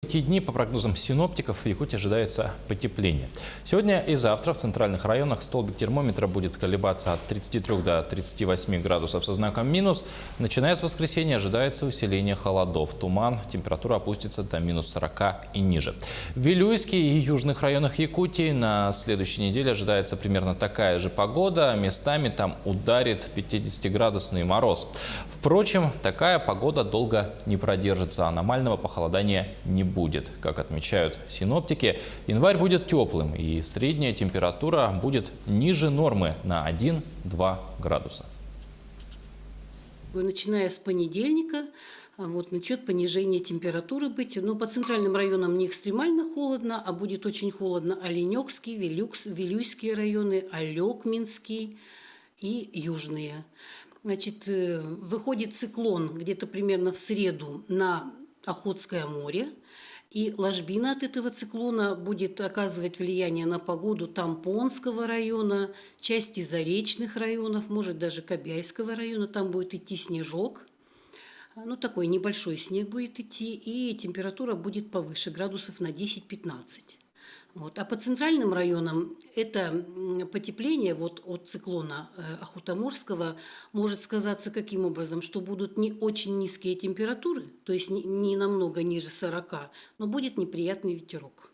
Эти дни, по прогнозам синоптиков, в Якутии ожидается потепление. Сегодня и завтра в центральных районах столбик термометра будет колебаться от 33 до 38 градусов со знаком минус. Начиная с воскресенья ожидается усиление холодов. Туман, температура опустится до минус 40 и ниже. В Вилюйске и южных районах Якутии на следующей неделе ожидается примерно такая же погода. Местами там ударит 50-градусный мороз. Впрочем, такая погода долго не продержится. Аномального похолодания не будет. Как отмечают синоптики, январь будет теплым, и средняя температура будет ниже нормы на 1-2 градуса. Начиная с понедельника начнет понижение температуры быть. Но по центральным районам не экстремально холодно, а будет очень холодно Оленёкский, Вилюйские районы, Алекминский и южные. Значит, выходит циклон где-то примерно в среду на Охотское море. И ложбина от этого циклона будет оказывать влияние на погоду Тампонского района, части заречных районов, может даже Кобяйского района. Там будет идти снежок. Такой небольшой снег будет идти, и температура будет повыше, градусов на 10-15. А по центральным районам это потепление от циклона Охотоморского может сказаться каким образом, что будут не очень низкие температуры, то есть не намного ниже 40, но будет неприятный ветерок.